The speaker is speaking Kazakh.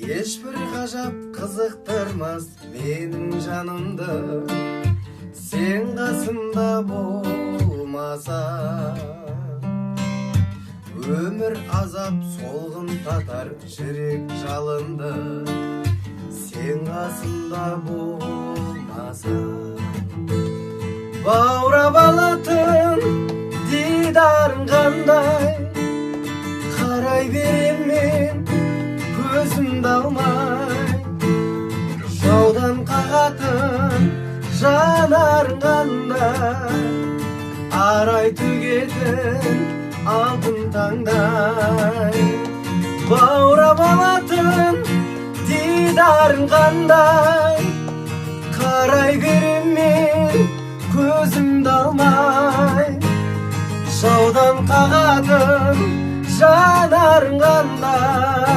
ешбір ғажап қызықтырмас менің жанымды, сен қасымда болмаса. Өмір азап солғын татар жүрек жалынды, сен қасымда болмаса. Баурап алатын дидарың қандай, қарай берем мен көзімді алмай. Жаудан қағатын жанарың қандай, арай төгетін алтын таңдай. Баурап алатын дидарың қандай, қарай берем мен көзімді алмай. Жаудан қағатын жанарың қандай,